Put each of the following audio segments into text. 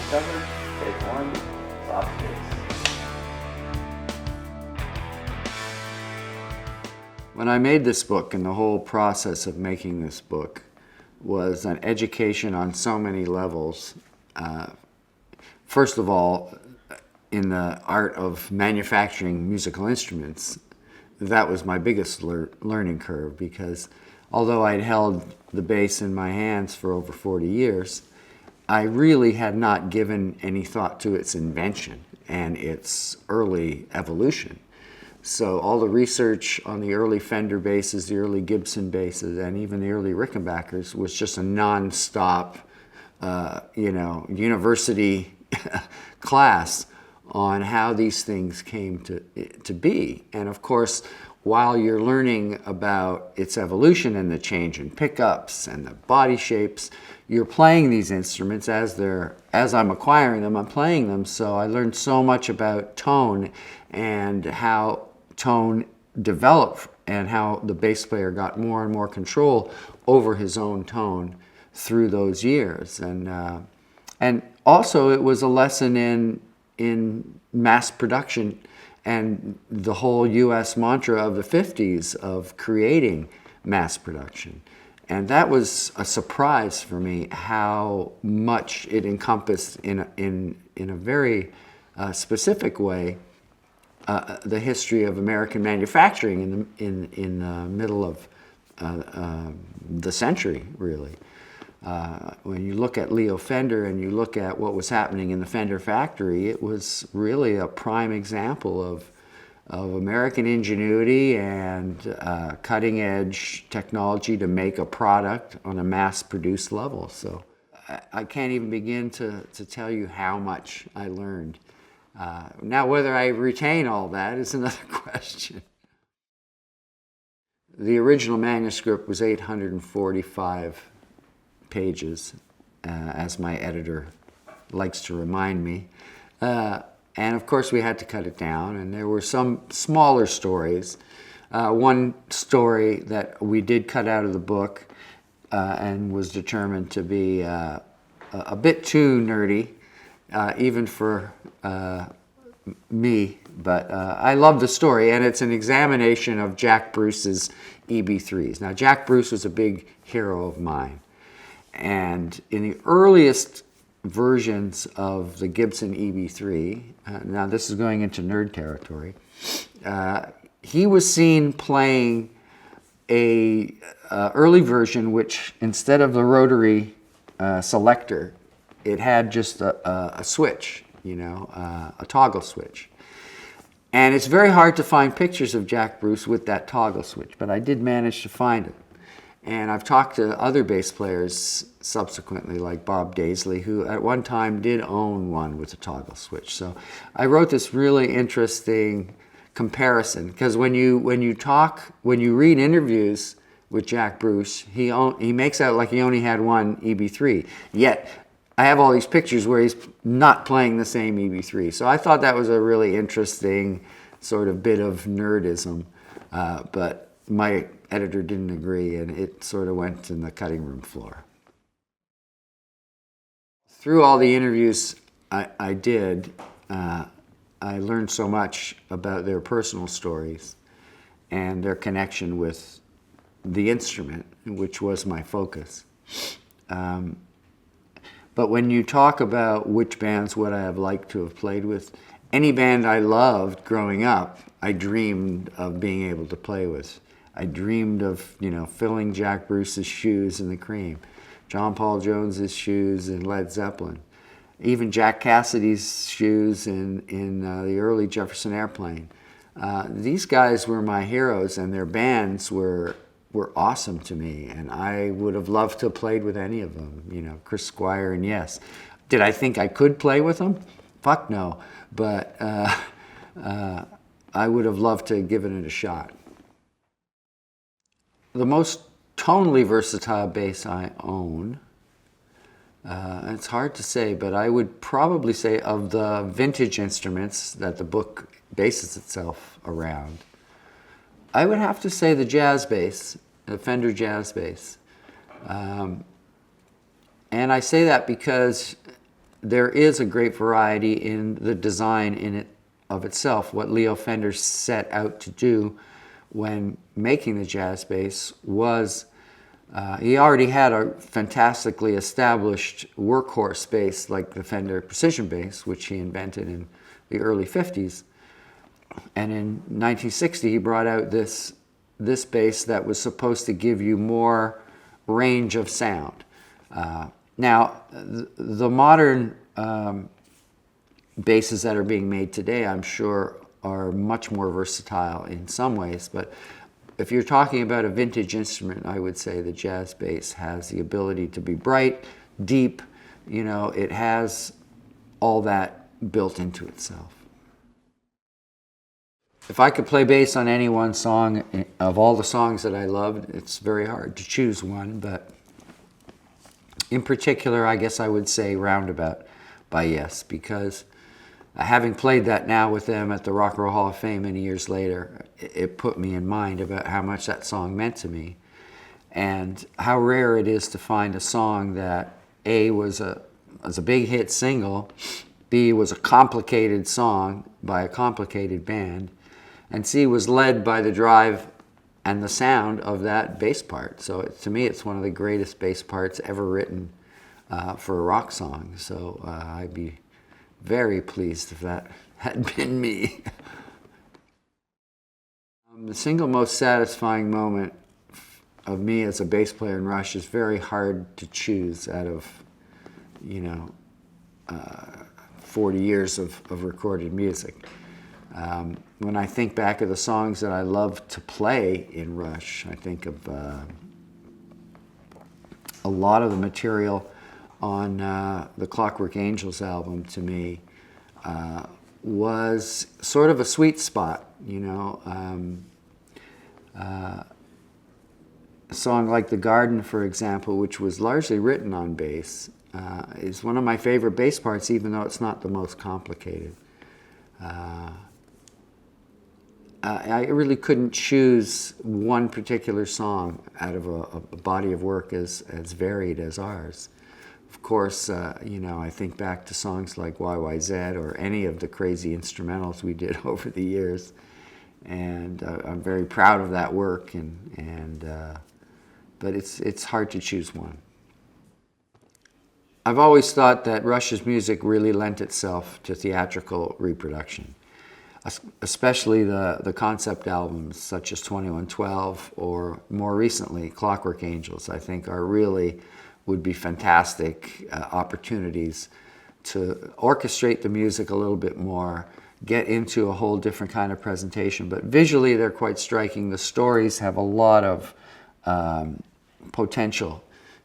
uDiscover, take one, soft bass. When I made this book, and the whole process of making this book was an education on so many levels. First of all, in the art of manufacturing musical instruments, that was my biggest learning curve, because although I'd held the bass in my hands for over 40 years, I really had not given any thought to its invention and its early evolution. So all the research on the early Fender basses, the early Gibson basses, and even the early Rickenbackers was just a non-stop, university class on how these things came to be. And of course, while you're learning about its evolution and the change in pickups and the body shapes, you're playing these instruments as I'm acquiring them, I'm playing them. So I learned so much about tone and how tone developed and how the bass player got more and more control over his own tone through those years. And also it was a lesson in mass production and the whole US mantra of the 50s of creating mass production. And that was a surprise for me, how much it encompassed in a very specific way the history of American manufacturing in the middle of the century, really. When you look at Leo Fender and you look at what was happening in the Fender factory, it was really a prime example of American ingenuity and cutting-edge technology to make a product on a mass-produced level. So I can't even begin to tell you how much I learned. Now, whether I retain all that is another question. The original manuscript was 845 pages, as my editor likes to remind me. And of course we had to cut it down, and there were some smaller stories. One story that we did cut out of the book and was determined to be a bit too nerdy, even for me, but I love the story, and it's an examination of Jack Bruce's EB3s. Now, Jack Bruce was a big hero of mine, and in the earliest versions of the Gibson EB3, now this is going into nerd territory, he was seen playing a early version which, instead of the rotary selector, it had just a switch, a toggle switch. And it's very hard to find pictures of Jack Bruce with that toggle switch, but I did manage to find it. And I've talked to other bass players subsequently, like Bob Daisley, who at one time did own one with a toggle switch. So I wrote this really interesting comparison, because when you read interviews with Jack Bruce, he makes out like he only had one EB3. Yet I have all these pictures where he's not playing the same EB3. So I thought that was a really interesting sort of bit of nerdism, but my editor didn't agree, and it sort of went in the cutting room floor. Through all the interviews I did, I learned so much about their personal stories and their connection with the instrument, which was my focus. But when you talk about which bands would I have liked to have played with, any band I loved growing up, I dreamed of being able to play with. I dreamed of, filling Jack Bruce's shoes in the Cream, John Paul Jones's shoes in Led Zeppelin, even Jack Cassidy's shoes in the early Jefferson Airplane. These guys were my heroes, and their bands were awesome to me, and I would have loved to have played with any of them, Chris Squire and Yes. Did I think I could play with them? Fuck no, but I would have loved to have given it a shot. The most tonally versatile bass I own, it's hard to say, but I would probably say of the vintage instruments that the book bases itself around, I would have to say the jazz bass, the Fender jazz bass. And I say that because there is a great variety in the design in it of itself. What Leo Fender set out to do when making the jazz bass was, he already had a fantastically established workhorse bass like the Fender Precision bass, which he invented in the early 50s. And in 1960, he brought out this bass that was supposed to give you more range of sound. Now, the modern basses that are being made today, I'm sure, are much more versatile in some ways. But if you're talking about a vintage instrument, I would say the jazz bass has the ability to be bright, deep. You know, it has all that built into itself. If I could play bass on any one song, of all the songs that I loved, it's very hard to choose one, but in particular, I guess I would say Roundabout by Yes, because having played that now with them at the Rock and Roll Hall of Fame many years later, it put me in mind about how much that song meant to me, and how rare it is to find a song that A, was a big hit single, B, was a complicated song by a complicated band, and C, was led by the drive and the sound of that bass part. So to me, it's one of the greatest bass parts ever written for a rock song. So I'd be very pleased if that had been me. The single most satisfying moment of me as a bass player in Rush is very hard to choose out of, 40 years of recorded music. When I think back of the songs that I love to play in Rush, I think of a lot of the material on the Clockwork Angels album, to me, was sort of a sweet spot, a song like The Garden, for example, which was largely written on bass, is one of my favorite bass parts, even though it's not the most complicated. I really couldn't choose one particular song out of a body of work as varied as ours. Of course, I think back to songs like YYZ or any of the crazy instrumentals we did over the years, and I'm very proud of that work. But it's hard to choose one. I've always thought that Rush's music really lent itself to theatrical reproduction, especially the concept albums such as 2112 or more recently Clockwork Angels. I think would be fantastic opportunities to orchestrate the music a little bit more, get into a whole different kind of presentation. But visually they're quite striking. The stories have a lot of potential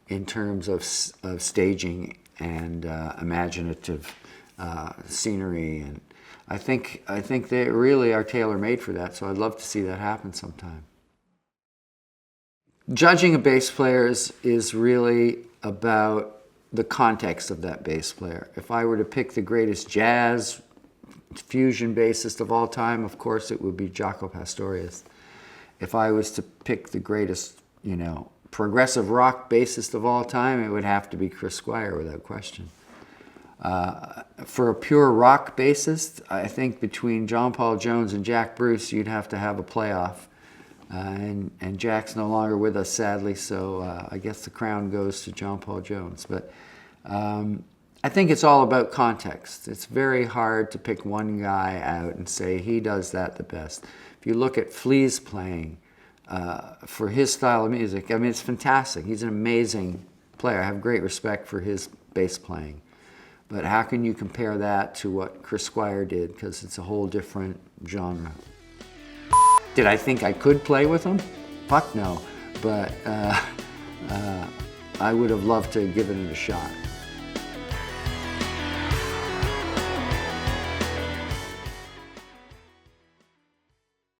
in terms of staging and imaginative scenery, and I think they really are tailor-made for that, so I'd love to see that happen sometime. Judging a bass player is really about the context of that bass player. If I were to pick the greatest jazz fusion bassist of all time, of course it would be Jaco Pastorius. If I was to pick the greatest, progressive rock bassist of all time, it would have to be Chris Squire, without question. For a pure rock bassist, I think between John Paul Jones and Jack Bruce, you'd have to have a playoff. And Jack's no longer with us, sadly, so I guess the crown goes to John Paul Jones. But I think it's all about context. It's very hard to pick one guy out and say he does that the best. If you look at Flea's playing, for his style of music, I mean, it's fantastic. He's an amazing player. I have great respect for his bass playing. But how can you compare that to what Chris Squire did? Because it's a whole different genre. Did I think I could play with him? Fuck no. But I would have loved to have given it a shot.